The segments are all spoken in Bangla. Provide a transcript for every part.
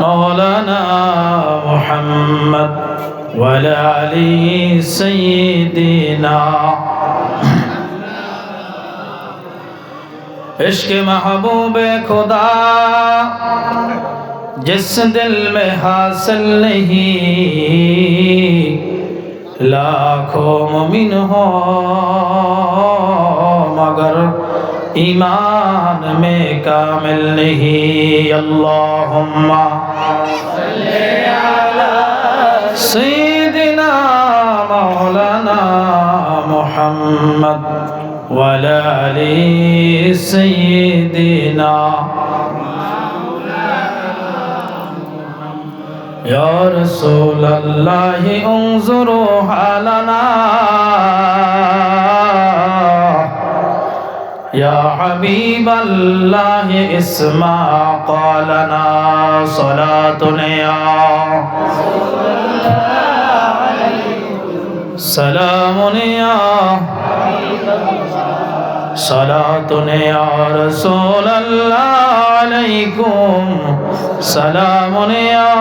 مولانا محمد وعلى آل سيدنا इश्क महबूब खुदा जिस दिल में हासिल नहीं लाखों मुमिन हो मगर ईमान में कामिल नहीं। अल्लाहुम्मा सल्ली अला सय्यिदिना मौलाना मुहम्मद वअला आलि सय्यिदिना। या रसूल अल्लाह उन्ज़ुरू हालना या हबीब अल्लाह इस्मा क़ालना सलातुन या सलामुन या सलातुन या रसूल अल्लाह अलैकुम सलामुन या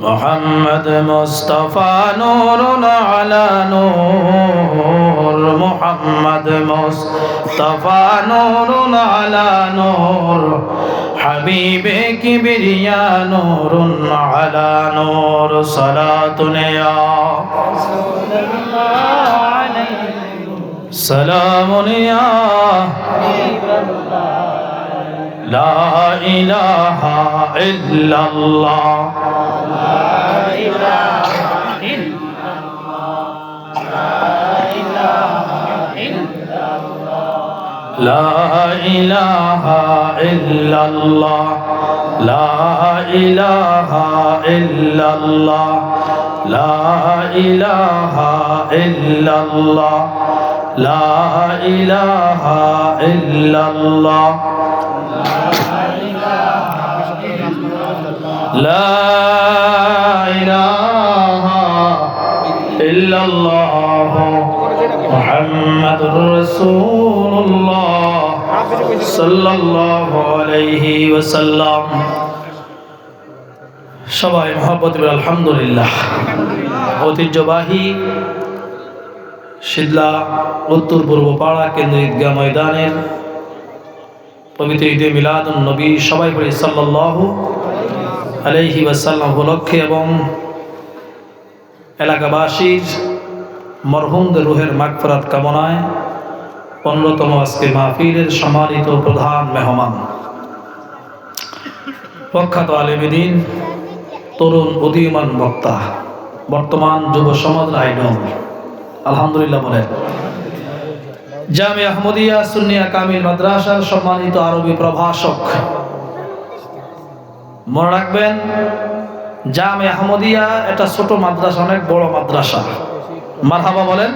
मोहम्मद मुस्तफ़ा नूरुन अला नूर मोहम्मद मुस्तफ़ा नूरुन अला नूर हबीबे किबरिया नूरुन अला नूर सलातुन या सलामुन या ला इलाहा इल्लल्लाह لا إله إلا الله لا إله إلا الله لا إله إلا الله لا إله إلا الله لا إله إلا الله محمد رسول الله صلى الله عليه وسلم। সবাই মহব্বত বলে আলহামদুলিল্লাহ। ঐতিহ্যবাহী শিদলা উত্তর পূর্ব পাড়া কেন্দ্রীয় ঈদগাহ ময়দানের পবিত্র ঈদে মিলাদুন নবী সবাই পড়ি সাল্লাল্লাহু আলাইহি ওয়াসাল্লাম উপলক্ষে এবং এলাকাবাসীর মরহুমদের রুহের মাগফিরাত কামনায় 15তম আজকে মাহফিলের সম্মানিত প্রধান মেহমান প্রখ্যাত আলেমে দ্বীন তরুণ উদীয়মান বক্তা বর্তমান যুব সমাজের আইডল আলহামদুলিল্লাহ বলেন জামিয়া আহমদিয়া সুন্নিয়া কামিল মাদ্রাসার সম্মানিত আরবি প্রভাষক। মনে রাখবেন জামিয়া আহমদিয়া এটা ছোট মাদ্রাসা, অনেক বড় মাদ্রাসা। মারহাবা বলেন।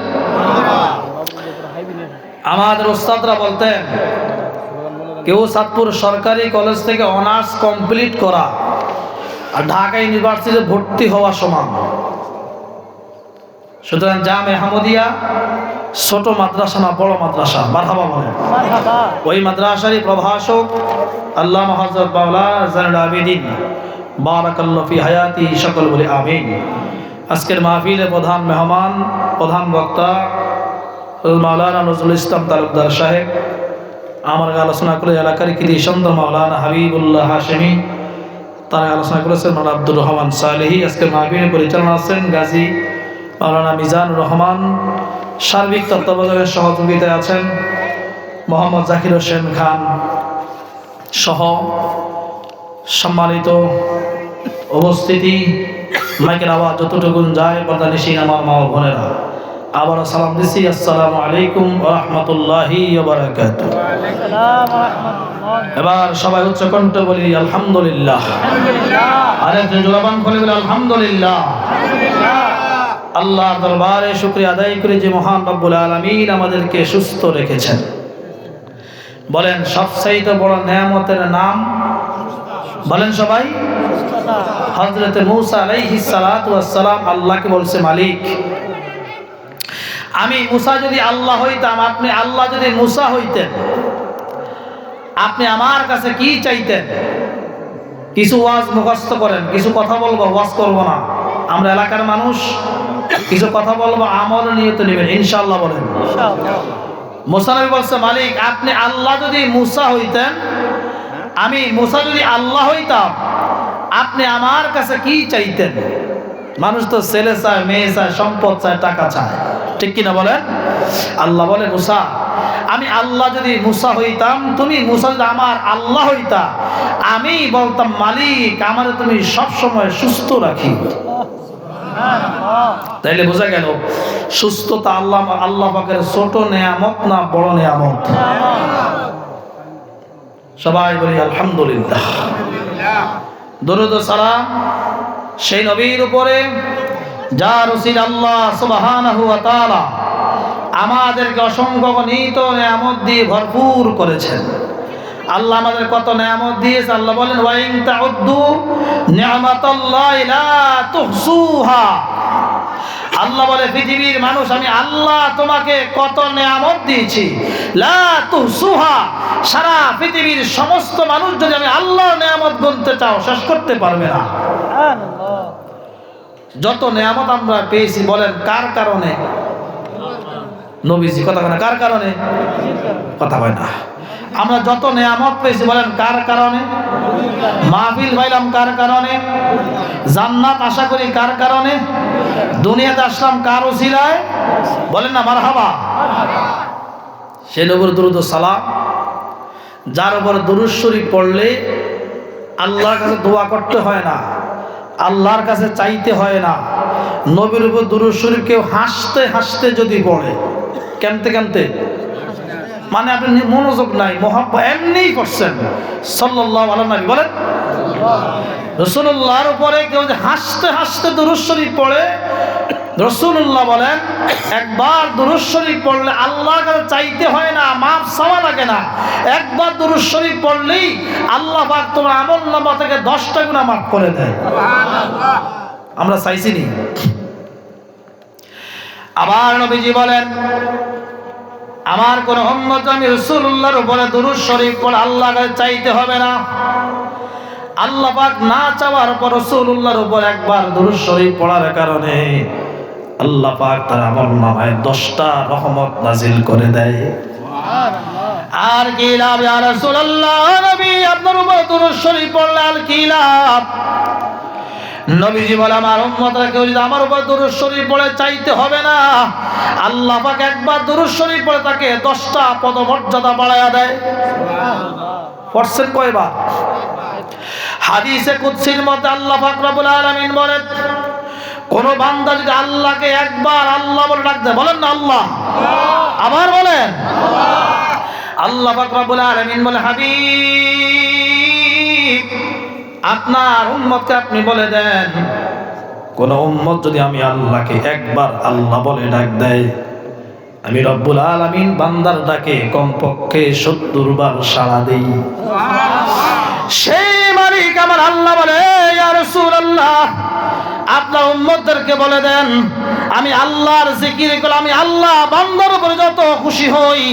আমাদের ওস্তাদরা বলতেন কেউ চাঁদপুর সরকারি কলেজ থেকে অনার্স কমপ্লিট করা আর ঢাকা ইউনিভার্সিটিতে ভর্তি হওয়া সমান। সুতরাং জামিয়া আহমদিয়া ছোট মাদ্রাসা না, বড় মাদ্রাসা। মারহাবা বলেন। ওই মাদ্রাসারই প্রভাষক আল্লামা হযরত মাওলানা জাইনুল আবেদিন বারাকাল্লাহু ফি হায়াতি, সকল বলে আমিন। আজকের মাহফিলে প্রধান মেহমান, প্রধান বক্তা মাওলানা নজরুল ইসলাম তালুকদার সাহেব। আমার আলোচনা করে এলাকার কৃতি সন্তান মাওলানা হাবিবুল্লাহ হাশেমি, তার আলোচনা করেছেন মাওলানা আব্দুর রহমান সালেহি। আজকের মাহফিলে পরিচালনা আছেন গাজী মাওলানা মিজানুর রহমান। সার্বিক তত্ত্বাবধানের সহযোগিতায় আছেন মোহাম্মদ জাকির হোসেন খান সহ সম্মানিত উপস্থিতি। মাইকের আওয়াজ যতটুকু যায় পর্দানিশীন আমার মা ও বোনেরা, আবারও সালাম দিচ্ছি, আসসালামু আলাইকুম ওয়া রাহমাতুল্লাহি ওয়া বারাকাতুহু। এবার সবাই উচ্চ কণ্ঠে বলি আলহামদুলিল্লাহ। আরেকজন জোরাবান করে বলি আলহামদুলিল্লাহ। আল্লাহর দরবারে শুকরিয়া আদায় করে যে মহান রব্বুল আলামিন আমাদেরকে সুস্থ রেখেছেন। বলেন সবচাইতে বড় নেয়ামতের নাম বলেন সবাই। হযরত মূসা আলাইহিস সালাতু ওয়াস সালাম আল্লাহকে বলছে মালিক আমি মুসা যদি আল্লাহ হইতাম, আপনি আল্লাহ যদি মুসা হইতেন, আপনি আমার কাছে কি চাইতেন? কিছু ওয়াজ মুখস্থ করেন, কিছু কথা বলবো, ওয়াজ করবো না। আমরা এলাকার মানুষ, কিছু কথা বলবো, আমল নিয়ত নেবেন ইনশাআল্লাহ বলেন। মুসা নবী বলছে, মালিক আপনি আল্লাহ যদি মুসা হইতেন, আমি মুসা যদি আল্লাহ হইতাম, আপনি আমার কাছে কি চাইতেন? মানুষ তো ছেলে চায়, মেয়ে চায়, সম্পদ চায়, টাকা চায়, ঠিক কিনা বলেন? আল্লাহ বলে, মুসা আমি আল্লাহ যদি মুসা হইতাম, তুমি মুসা যদি আমার আল্লাহ হইতা, আমি বলতাম মালিক আমারে তুমি সব সময় সুস্থ রাখি। তাইলে বোঝা গেল সুস্থতা আল্লাহ পাকের ছোট নেয়ামত না বড় নেয়ামত? সবাই বলি আলহামদুলিল্লাহ। দরুদ ও সালাম সেই নবীর উপরে যার উসিলা আল্লাহ সুবহানাহু ওয়া তাআলা আমাদেরকে অসংখ্য গণিত নেয়ামত দিয়ে ভরপুর করেছেন। আল্লাহ আমাদের কত নেয়ামত দিয়েছে। আল্লাহ বলেন, ওয়া ইন তাউদ্দু নি'মাতাল্লাহি লা তুহসুহা। আল্লাহ বলে, পৃথিবীর মানুষ আমি আল্লাহ তোমাকে কত নেয়ামত দিয়েছি, লা তুহসুহা। সারা পৃথিবীর সমস্ত মানুষ যদি আমি আল্লাহর নেয়ামত গুনতে চাও, শেষ করতে পারবে না। যত নেয়ামত আমরা পেয়েছি বলেন কার কারণে? নবীজি। কথা বলে কার কারণে? কথা হয় না। আমরা যত নেয়ামত পেয়েছি বলেন কার কারণে? মাহফিল পাইলাম কার কারণে? জান্নাত আশা করি কার কারণে? দুনিয়াতে আসলাম কার ওসিলায়? বলেন না মারহাবা। সে নবীর দুরূদ ও সালাম, যার উপর দুরূদ শরীফ পড়লে আল্লাহর কাছে দোয়া করতে হয় না, আল্লাহর কাছে চাইতে হয় না। নবীর উপর দুরূদ শরীফ কেউ হাসতে হাসতে যদি পড়ে, কেমতে কেমতে, মানে আপনি মনোযোগ নাই, মহব্বত এমনিই করছেন, সাল্লাল্লাহু আলাইহি নবী বলেন, রাসূলুল্লাহর উপরে কেউ যে হাসতে হাসতে দুরূদ শরীফ পড়ে, রাসূলুল্লাহ বলেন একবার দুরূদ শরীফ পড়লে আল্লাহর কাছে চাইতে হয় না, মাফ চাওয়া লাগে না। একবার দুরূদ শরীফ পড়লেই আল্লাহ পাক তোমার আমলনামা থেকে 10টা গুনাহ মাফ করে দেয়। সুবহানাল্লাহ। আমরা চাইছি নি? আবার নবীজি বলেন, আমার কোন উম্মত আমি রাসূলুল্লাহর উপরে দুরূদ শরীফ পড়ে আল্লাহর কাছে চাইতে হবে না। আল্লাহ পাক না চাওয়ার পর রাসূলুল্লাহর উপর একবার দুরূদ শরীফ পড়ার কারণে আল্লাহ পাক তার আমলনামায় 10টা রহমত নাজিল করে দেয়। সুবহানাল্লাহ। আর কি লাভ ইয়া রাসূলুল্লাহ, নবী আপনার উপর দুরূদ শরীফ পড়লে আর কি লাভ? নবীজি বলে, আমার উম্মতরা কেউ যদি আমার উপর দুরূদ শরীফ পড়ে চাইতে হবে না। আল্লাহ পাক একবার দুরূদ শরীফ পড়ে তাকে 10টা পদমর্যাদা বাড়ায়া দেয়। সুবহানাল্লাহ। পড়ছেন কয়বার? হাদিসে কুদসির মধ্যে আল্লাহ পাক রব্বুল আলামিন বলেন, কোন বান্দা যদি আল্লাহকে একবার আল্লাহ বলে ডাকতে, বলেন না আল্লাহ, আবার বলেন আল্লাহ পাক রব্বুল আলামিন বলে, হাবিব আপনার উম্মতকে আপনি বলে দেন, কোন উম্মত যদি আমি আল্লাহকে একবার আল্লাহ বলে ডাক দেয়, আমি রব্বুল আলামিন বান্দার ডাকে কমপক্ষে 70 বার সাড়া দেই। সেই মালিক আমার আল্লাহ বলে, ইয়া রাসূলুল্লাহ আপনার উম্মতদেরকে বলে দেন, আমি আল্লাহর জিকির করলে আমি আল্লাহ বান্দার উপরে যত খুশি হই,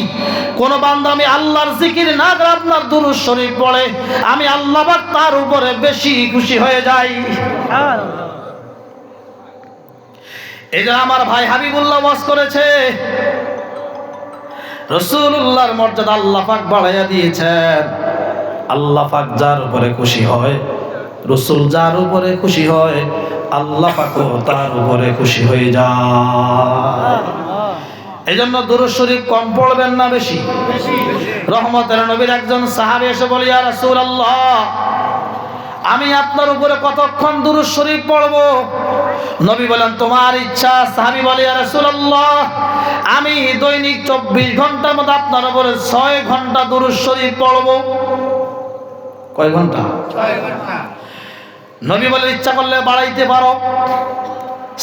কোন বান্দা আমি আল্লাহর জিকির না করে আপনার দুরূদ শরীফ পড়ে, আমি আল্লাহ পাক তার উপরে বেশি খুশি হয়ে যাই। সুবহানাল্লাহ। এই যে আমার ভাই হাবিবুল্লাহ ওয়াজ করেছে, রাসূলুল্লাহর মর্যাদা আল্লাহ পাক বাড়াইয়া দিয়েছেন। আল্লাহ পাক যার উপরে খুশি হয়, রাসূল যার উপরে খুশি হয়, আল্লাহ পাকও তার উপরে খুশি হয়ে যায়। এই জন্য দুরূদ শরীফ কম পড়বেন না, বেশি। রহমতের নবীর একজন সাহাবী এসে বলে, ইয়া রাসূলুল্লাহ আমি আপনার উপরে কতক্ষণ দুরূদ শরীফ পড়ব? নবী বলেন তোমার ইচ্ছা। সাহাবী বলে, ইয়া রাসূলুল্লাহ আমি দৈনিক 24 ঘন্টার মধ্যে আপনার উপরে 6 ঘন্টা দুরূদ শরীফ পড়ব। কয় ঘন্টা? 6 ঘন্টা। নবী বলে, ইচ্ছা করলে বাড়াইতে পারো।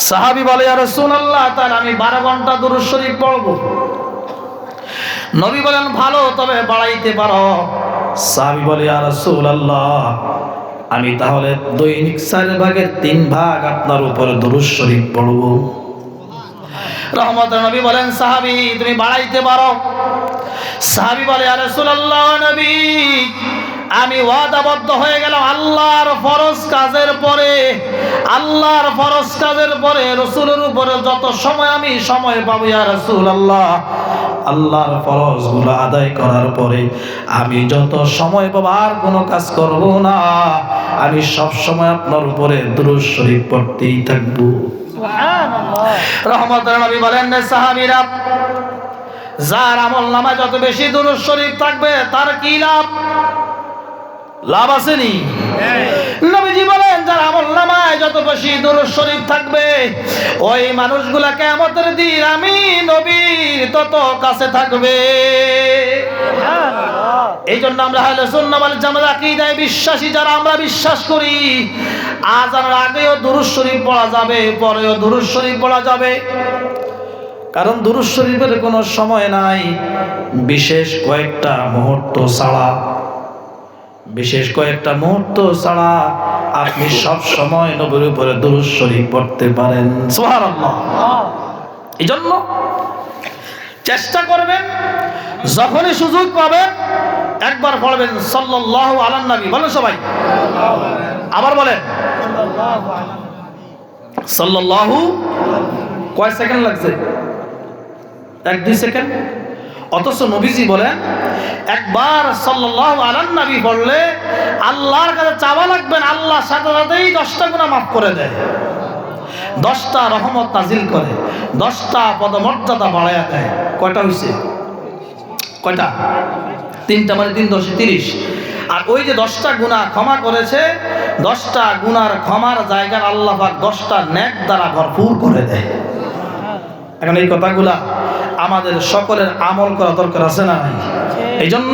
সাহাবী বলে, ইয়া রাসূলুল্লাহ তাহলে আমি 12 ঘন্টা দুরূদ শরীফ পড়ব। নবী বলেন, ভালো, তবে বাড়াইতে পারো। সাহাবী বলে, ইয়া রাসূলুল্লাহ আমি তাহলে দৈনিক 4 ভাগের 3 ভাগ আপনার উপরে দুরূদ শরীফ পড়ব। রহমতের নবী বলেন, সাহাবী তুমি বাড়াইতে পারো। সাহাবী বলে, ইয়া রাসূলুল্লাহ নবী, আমি ওয়াদাবদ্ধ হয়ে গেলাম আল্লাহর ফরজ কাজের পরে, আল্লাহর ফরজ কাজের পরে রাসূলের উপরে যত সময় আমি সময় পাবো, ইয়া রাসূলুল্লাহ আল্লাহর ফরজগুলো আদায় করার পরে আমি যত সময় পাবো আর কোনো কাজ করব না, আমি সব সময় আপনার উপরে দুরূদ শরীফ পড়তেই থাকবো। সুবহানাল্লাহ। রহমতের নবী বলেন, সাহাবীরা, যার আমলনামায় যত বেশি দুরূদ শরীফ থাকবে তার কি লাভ? লাভ আসেনি? নবীজি বলেন, যার আমলনামায় যত বেশি দুরূদ শরীফ থাকবে ওই মানুষগুলা কিয়ামতের দিন আমি নবীর তত কাছে থাকবে। এই জন্য আমরা আহলে সুন্নাহ ওয়াল জামাত আকীদায় বিশ্বাসী যারা, আমরা বিশ্বাস করি আযানের আগেও দুরূদ শরীফ পড়া যাবে, পরেও দুরূদ শরীফ পড়া যাবে। কারণ দুরূদ শরীফের কোনো সময় নাই, বিশেষ কয়েকটা মুহূর্ত ছাড়া, বিশেষ কয়েকটা মুহূর্ত ছাড়া আপনি সব সময় নবীর উপরে দুরূদ শরীফ পড়তে পারেন। সুবহানাল্লাহ। এই জন্য চেষ্টা করবেন যখনই সুযোগ পাবেন একবার পড়বেন সাল্লাল্লাহু আলান নবী। বলেন সবাই, আবার বলেন সাল্লাল্লাহু। কয় সেকেন্ড লাগছে? 1-2 সেকেন্ড। অথচ নবীজি বলেন একবার সাল্লাল্লাহু আলান নবী পড়লে আল্লাহর কাছে চাওয়া লাগবেন, আল্লাহ সাথে সাথেই 10টা গুনাহ মাফ করে দেয়, 10টা রহমত নাজিল করে, 10টা পদমর্যাদা বাড়ায়া দেয়। কয়টা হইছে? কয়টা? 3টা, মানে 3 10 30। আর ওই যে 10টা গুনাহ ক্ষমা করেছে, 10টা গুনার ক্ষমার জায়গার আল্লাহ পাক 10টা নেক দ্বারা ভরপুর করে দেয়। এখন এই কথাগুলা আমাদের সকলের আমল করা দরকার আছে না? এই জন্য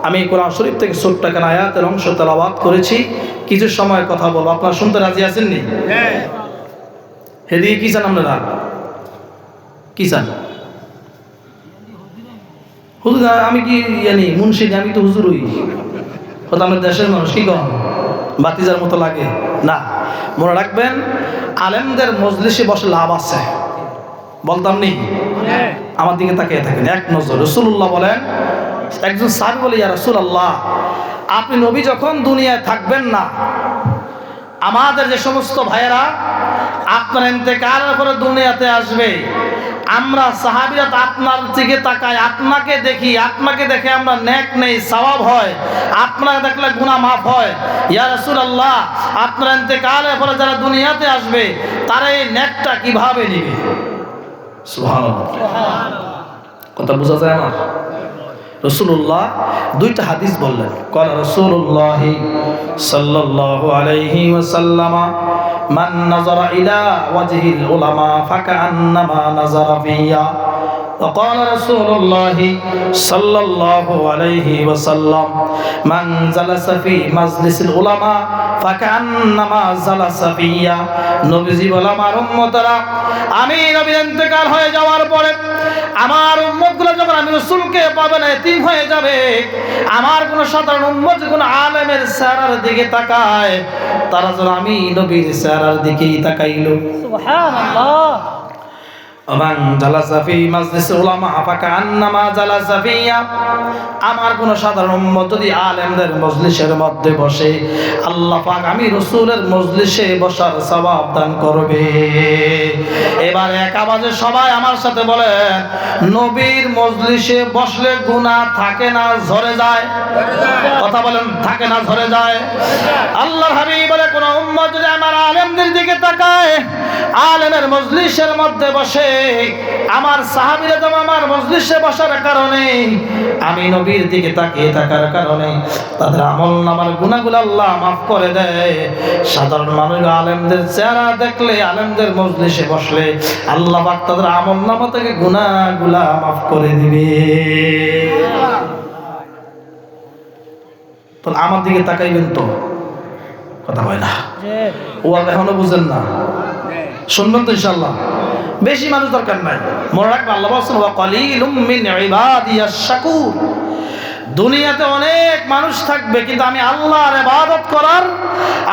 আমি কোরআন শরীফ থেকে ছোট্ট একটা আয়াতের অংশ তেলাওয়াত করেছি, কিছু সময় কথা বলবো। আপনারা শুনতে রাজি আছেননি? হেদিকে কি চান আপনারা? কি চান? হুজুর আমি কি জানি মুন্সি, আমি তো হুজুরই, হয়তো আমাদের দেশের মানুষ কি কম বাতিজার মতো লাগে না। মনে রাখবেন, আলেমদের মজলিসে বসে লাভ আছে। বলতাম নি? আমার দিকে তাকিয়ে থাকেন এক নজর। রাসূলুল্লাহ বলেন, একজন সাহাবী বলে, ইয়া রাসূলুল্লাহ আপনি নবী যখন দুনিয়ায় থাকবেন না, আমাদের যে সমস্ত ভাইয়েরা আপনার ইন্তেকালের পরে দুনিয়াতে আসবে, আমরা সাহাবীরা আপনার দিকে তাকাই, আপনাকে দেখি, আপনাকে দেখে আমরা নেক নেই, সওয়াব হয়, আপনাকে দেখলে গুনাহ মাফ হয়। ইয়া রাসূলুল্লাহ আপনার ইন্তেকালের পরে যারা দুনিয়াতে আসবে তারা এই নেকটা কিভাবে নেবে? সুবহানাল্লাহ। কথা বোঝা যায় আমার? রাসূলুল্লাহ 2টা হাদিস বললেন। قال রাসূলুল্লাহ সাল্লাল্লাহু আলাইহি ওয়াসাল্লাম, মান নাযারা ইলা ওয়াজহিল উলামা ফাকান্নামা নাযারা ফিয়া। وقال رسول الله صلى الله عليه وسلم, من جلس في مجلس العلماء فكأنما جلس فيا। নবীজি বলেন, আমার উম্মতরা, আমি নবীর ইন্তেকাল হয়ে যাওয়ার পরে আমার উম্মতগুলো যখন আমি রাসূলকে পাবে না, এতিম হয়ে যাবে, আমার কোন সাধারণ উম্মত কোন আলেমের চেহারার দিকে তাকায়, তারা যেন আমি নবীর চেহারার দিকেই তাকাইলো। সুবহানাল্লাহ। মান জালাসা ফি মাজলিস উলামা ফাকান্নামা জালাসা ফিয়া। আমার কোন সাধারণ উম্মত যদি আলেমদের মজলিসের মধ্যে বসে, আল্লাহ পাক আমি রাসূলের মজলিসে বসার সওয়াব দান করবে। এবার এক আওয়াজে সবাই আমার সাথে বলেন, নবীর মজলিসে বসলে গুনাহ থাকে না ঝরে যায়? কথা বলেন, থাকে না ঝরে যায়? আল্লাহর হাবিব বলে, কোন উম্মত যদি আমার আলেমদের দিকে তাকায়, আলেমের মজলিসের মধ্যে বসে, আমার সাহাবীরা যেমন আমার মজলিসে বসার কারণে, আমি নবীর দিকে তাকিয়ে থাকার কারণে তাদের আমলনামার গুনাহগুলো আল্লাহ মাফ করে দেয়। সাধারণ মানুষ আলেমদের চেহারা দেখলে, আলেমদের মজলিসে বসলে আল্লাহ পাক তাদের আমলনামা থেকে গুনাহগুলো মাফ করে দিবে। তো আমার দিকে তাকাইবেন তো? কথা হয় না? ও এখনো বুঝেন না? শুনবেন তো ইনশাআল্লাহ? বেশি মানুষ দরকার নাই। মনে রাখবেন, আল্লাহ বলেছেন, ওয়া কালিলুম মিন ইবাদিয়াশ শাকুর। দুনিয়াতে অনেক মানুষ থাকবে, কিন্তু আমি আল্লাহর ইবাদত করার,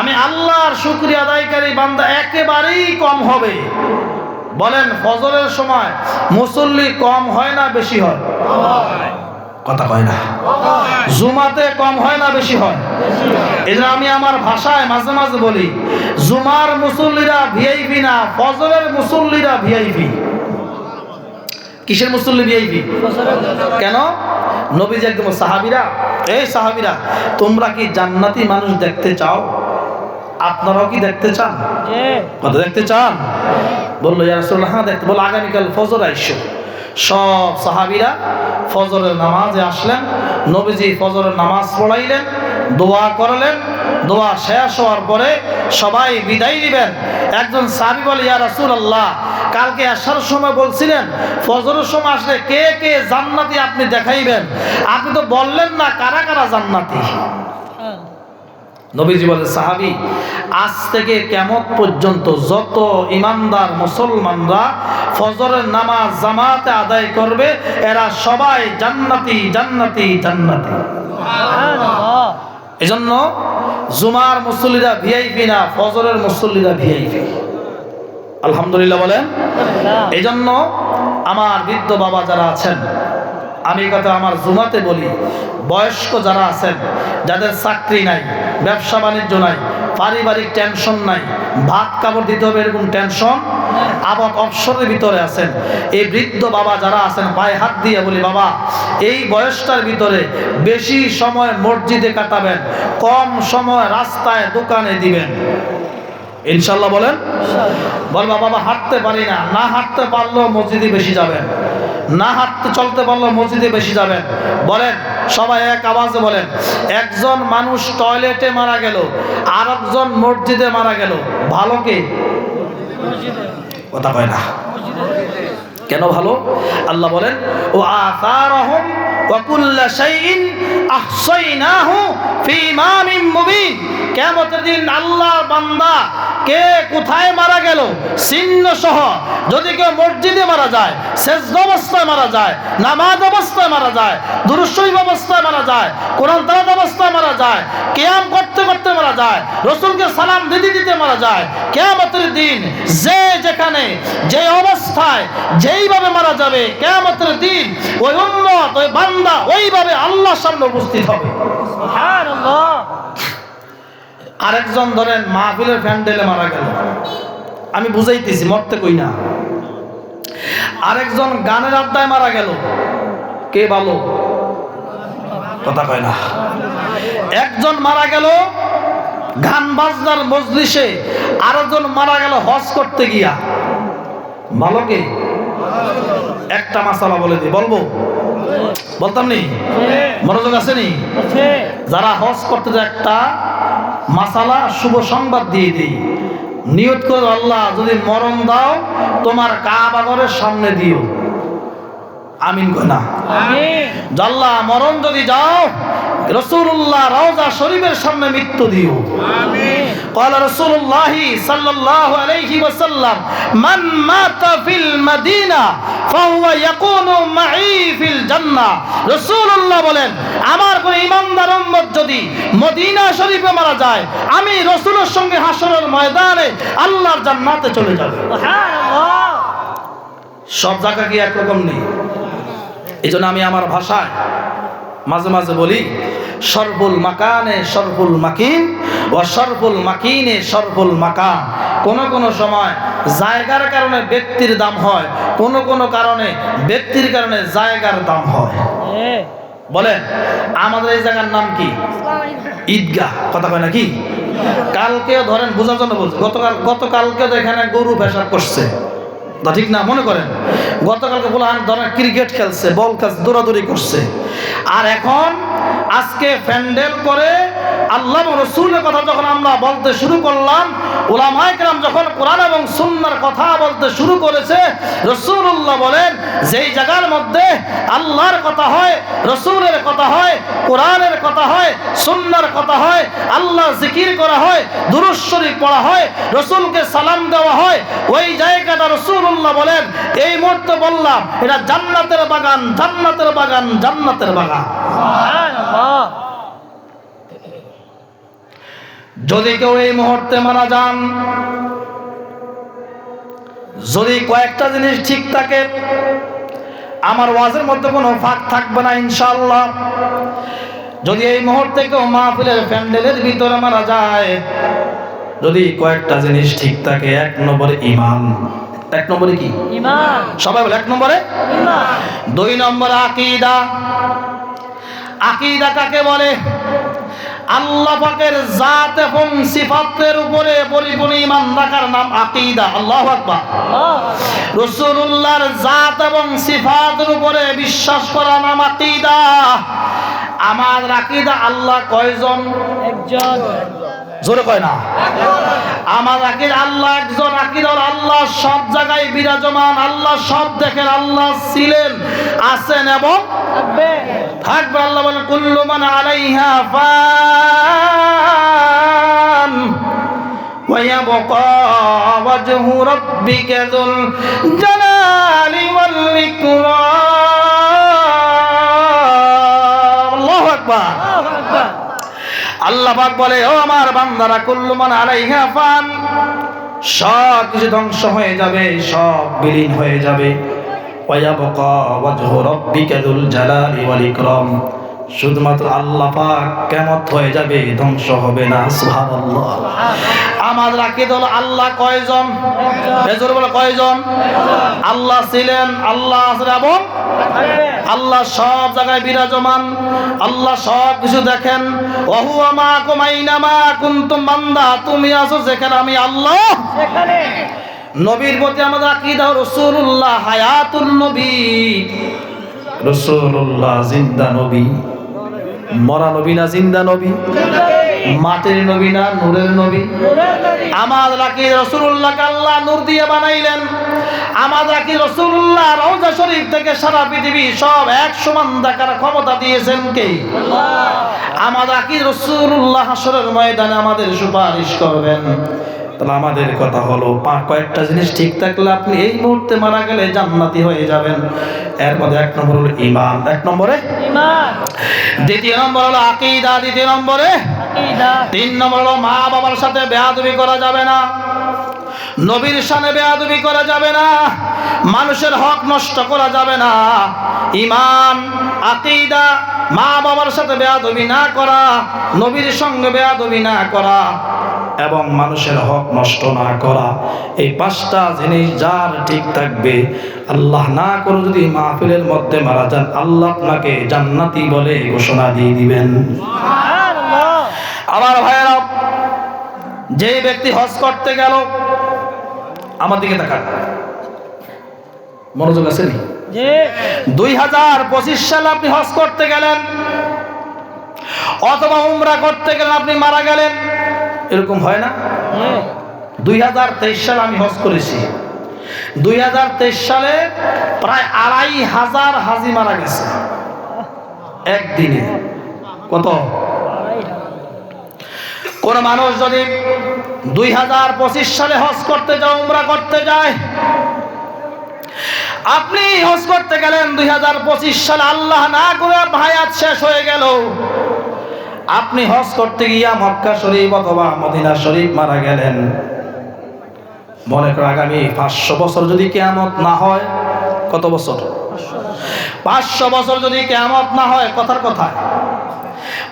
আমি আল্লাহর শুকরিয়া আদায়কারী বান্দা একেবারেই কম হবে। বলেন ফজরের সময় মুসল্লি কম হয় না বেশি হয়? কথা কয় না। জুমাতে কম হয় না বেশি হয়? এই জন্য আমি আমার ভাষায় মাঝে মাঝে বলি, জুমার মুসল্লিরা ভিআইপি না, ফজরের মুসল্লিরা ভিআইপি। কিসের মুসল্লি ভিআইপি? কেন? নবীজি একদম সাহাবীরা, এই সাহাবীরা তোমরা কি জান্নাতি মানুষ দেখতে চাও? আপনারাও কি দেখতে চান? কথা দেখতে চান? বললো ইয়া রাসূলুল্লাহ, হ্যাঁ দেখতে। বললো আগামীকাল ফজর আইসো। সব সাহাবীরা ফজরের নামাজে আসলেন। নবীজি ফজরের নামাজ পড়াইলেন, দোয়া করলেন। দোয়া শেষ হওয়ার পরে সবাই বিদায় নেবেন। একজন সাহাবী বলে, ইয়া রাসূলুল্লাহ, কালকে আসার সময় বলছিলেন ফজরের সময় আসলে কে কে জান্নাতি আপনি দেখাইবেন, আপনি তো বললেন না কারা কারা জান্নাতি। নবীজি বলে, সাহাবী, আজ থেকে কিয়ামত পর্যন্ত যত ইমানদার মুসলমানরা ফজরের নামাজ জামাতে আদায় করবে এরা সবাই জান্নাতি জান্নাতি জান্নাতি। সুবহানাল্লাহ। এজন্য জুমার মুসল্লিরা ভিআইপি না, ফজরের মুসল্লিরা ভিআইপি। আলহামদুলিল্লাহ বলেন। এজন্য আমার বৃদ্ধ বাবা যারা আছেন, আমি কথা আমার জুমাতে বলি, বয়স্ক যারা আছেন, যাদের চাকরি নাই, ব্যবসা বাণিজ্য নাই, পারিবারিক টেনশন নাই, ভাত কাপড় দিতে হবে এরকম টেনশন, আবার অবসরের ভিতরে আছেন, এই বৃদ্ধ বাবা যারা আছেন, পায়ে হাত দিয়ে বলি, বাবা এই বয়সটার ভিতরে বেশি সময় মসজিদে কাটাবেন, কম সময় রাস্তায় দোকানে দিবেন। ইনশাল্লাহ বলেন। বলবা বাবা হাঁটতে পারি না, না হাঁটতে পারলেও মসজিদে বেশি যাবেন, না হাঁটতে চলতে পারলেও মসজিদে বেশি যাবেন। বলেন সবাই এক আওয়াজে বলেন, একজন মানুষ টয়লেটে মারা গেল আর একজন মসজিদে মারা গেল, ভালো কে? কথা কয় না। কেন ভালো? আল্লাহ বলেন, ও আসারহুম ওয়া কুল্লা শাইইন আহসাইনাহু ফি ইমামিন মুবিন। কিয়ামতের দিন আল্লাহর বান্দা কে কোথায় মারা গেল চিহ্ন সহ, যদি কেউ মসজিদে মারা যায়, সেজদা অবস্থায় মারা যায়, নামাজ অবস্থায় মারা যায়, দুরূদ শরীফ অবস্থায় মারা যায়, কোরআন তেলাওয়াত অবস্থায় মারা যায়, কিয়াম করতে করতে মারা যায়, রাসূলকে সালাম দিতে দিতে মারা যায়, কিয়ামতের দিন যে যেখানে যে অবস্থায় যেইভাবে মারা যাবে, কিয়ামতের দিন ওই উম্মত ওই বান্দা ওইভাবে আল্লাহর সামনে উপস্থিত হবে। সুবহানাল্লাহ। আরেকজন ধরেন মাহফিলের প্যান্ডেলে মারা গেল, আমি বুঝাইতেছি, মরতে কই না। আরেকজন গানের আড্ডায় মারা গেল, কে ভালো? কথা কয় না। একজন মারা গেল গান বাজনার মজলিসে, আরেকজন মারা গেল হজ করতে গিয়া, ভালো কে? একটা মাসালা বলে দিই, বলবো? বলতাম নি? মনোযোগ আছে নি? যারা হজ করতে যায় একটা মাসালা শুভ সংবাদ দিয়ে দিই, নিয়ত করে আল্লাহ যদি মরণ দাও তোমার কাবা ঘরের সামনে দিও, আমিন কয় না? আল্লাহ মরণ যদি যাও রাসূলুল্লাহ রওজা শরীফের সামনে মৃত্যু দিও, আমিন। قال رسول الله صلى الله عليه وسلم من مات في المدينة فهو يكون معي في الجنة। রাসূলুল্লাহ বলেন, আমার কোন ইমানদার উম্মত যদি মদিনা শরীফে মারা যায়, আমি রাসূলের সঙ্গে হাশরের ময়দানে আল্লাহর জান্নাতে চলে যাব। সুবহানাল্লাহ। সব জায়গা কি একরকম নেই? এজন্য আমি আমার ভাষায় মাঝে মাঝে বলি, শরফুল মাকানে শরফুল মাকিন ও শরফুল মাকিনে শরফুল মাকান। কোন সময় জায়গার কারণে ব্যক্তির দাম হয়, কোন কারণে ব্যক্তির কারণে জায়গার দাম হয়। বলেন আমাদের এই জায়গার নাম কি? ঈদগাহ। কথা কয় নাকি? কালকেও ধরেন বোঝার জন্য বলছে, গতকালকে তো এখানে গরু পেশাব করছে, ঠিক না? মনে করেন গতকালকে বললাম ধরেন ক্রিকেট খেলছে, বল খেলছে, দৌড়াদৌড়ি করছে, আর এখন আজকে প্যান্ডেল করে আল্লাহ এবং রাসূলের কথা যখন আমরা বলতে শুরু করলাম, উলামায়ে কেরাম যখন কোরআন এবং সুন্নাহর কথা বলতে শুরু করেছে, রাসূলুল্লাহ বলেন যেই জায়গার মধ্যে আল্লাহর কথা হয়, রাসূলের কথা হয়, কোরআনের কথা হয়, সুন্নাহর কথা হয়, আল্লাহ জিকির করা হয়, দুরূদ শরীফ পড়া হয়, রাসূলকে সালাম দেওয়া হয়, ওই জায়গাটা রাসূলুল্লাহ বলেন এই মুহূর্তে বললাম এটা জান্নাতের বাগান, জান্নাতের বাগান, জান্নাতের বাগান। সুবহানাল্লাহ। যদি কেউ এই মুহূর্তে মারা যান, যদি কয়েকটা জিনিস ঠিক থাকে, আমার ওয়াজের মধ্যে কোনো ফাঁক থাকবে না ইনশাআল্লাহ। যদি এই মুহূর্তে কেউ মাহফিলের প্যান্ডেলের ভিতরে মারা যায়, যদি কয়েকটা জিনিস ঠিক থাকে, এক নম্বরে ঈমান। এক নম্বরে কি? ঈমান। সবাই বলে এক নম্বরে ঈমান। দুই নম্বরে আকীদা। আকীদা কাকে বলে? আল্লাহ পাকের জাত এবং সিফাতের উপরে পরিপূর্ণ ঈমান রাখার নাম আকীদা। আল্লাহু আকবার। রাসূলুল্লাহর জাত এবং সিফাতের উপরে বিশ্বাস করা নাম আকীদা। আমার আকীদা আল্লাহ কয়জন? একজন। জোরে কয় না। আমার আকীদা আল্লাহ একজন। আকীদা হলো আল্লাহ সব জায়গায় বিরাজমান, আল্লাহ সব দেখেন, আল্লাহ ছিলেন, আছেন এবং থাকবে। আল্লাহ বলেন কুল্লু মান আলাইহা ফান ওয়া ইয়াবকা ওয়াজহু রাব্বিকা যুল জালালি ওয়াল ইকরাম। আল্লাহু আকবার। আল্লাহ পাক বলে, ও আমার বান্দারা, কুল্লু মান আলাইহা ফান, সব কিছু ধ্বংস হয়ে যাবে, সব বিলীন হয়ে যাবে। ওয়া ইয়াবকা ওয়াজহু রাব্বিকা যুল জালালি ওয়াল ইকরাম, শুধুমাত্র আল্লাহ পাক কিয়ামত হয়ে যাবে, ধ্বংস হবে না। সুবহানাল্লাহ। আমাদের আকীদা হলো আল্লাহ কয়জন? বেজোর বলে কয়জন? আল্লাহ ছিলেন, আল্লাহ আছেন এবং আল্লাহ সব জায়গায় বিরাজমান, আল্লাহ সব কিছু দেখেন। ওয়া হুয়া মাআকুম আইনামা কুনতুম, বান্দা তুমি আছো যেখানে, আমি আল্লাহ সেখানে। নবীর প্রতি আমাদের আকীদা, রাসূলুল্লাহ হায়াতুন নবী, রাসূলুল্লাহ জিন্দা নবী। মরা নবী না জিন্দা নবী? মাটির নবী না নূরের নবী? আমাদের আকীদা রাসূলুল্লাহকে আল্লাহ নূর দিয়ে বানাইলেন। আমাদের আকীদা রাসূলুল্লাহ রওজা শরীফ থেকে সারা পৃথিবী সব এক সমান দেখার ক্ষমতা দিয়েছেন কে? আল্লাহ। আমাদের আকীদা রাসূলুল্লাহ হাশরের ময়দানে আমাদের সুপারিশ করবেন। তাহলে আমাদের কথা হলো, কয়েকটা জিনিস ঠিক থাকলে আপনি এই মুহূর্তে মারা গেলে জান্নাতি হয়ে যাবেন। এর মধ্যে এক নম্বর হলো ঈমান। এক নম্বরে ঈমান। দ্বিতীয় নম্বর হলো আকীদা। দ্বিতীয় নম্বরে আকীদা। তিন নম্বর হলো মা বাবার সাথে বেয়াদবি করা যাবে না, নবীর শানে বেয়াদবি করা যাবে না, মানুষের হক নষ্ট করা যাবে না। ঈমান, আকীদা, মা বাবার সাথে বেয়াদবি না করা, নবীর সঙ্গে বেয়াদবি না করা এবং মানুষের হক নষ্ট না করা। এই পাঁচটা জিনিস যার ঠিক থাকবে, আল্লাহ না করে যদি মাহফিলের মধ্যে মারা যান, আল্লাহ আপনাকে জান্নাতি বলে ঘোষণা দিয়ে দিবেন। আমার ভাইয়েরা, যে ব্যক্তি হজ করতে গেল, আমার দিকে তাকান, মনোযোগ আছে নি? 2025 সালে আপনি হজ করতে গেলেন অথবা উমরা করতে গেলেন, আপনি মারা গেলেন, এরকম হয় না? 2023 সালে আমি হজ করেছি। 2023 সালে প্রায় 2500 হাজি মারা গেছে একদিনে। কত? কোন মানুষ যদি 2025 সালে হজ করতে যায়, উমরা করতে যায়, আপনি হজ করতে গেলেন 2025 সালে, আল্লাহ না করে হায়াত শেষ হয়ে গেল, আপনি হজ করতে গিয়া মক্কা শরীফ অথবা মদিনা শরীফ মারা গেলেন, মনে করেন আগামী 500 বছর যদি কিয়ামত না হয়, কত বছর? 500 বছর যদি কিয়ামত না হয়, কথার কথা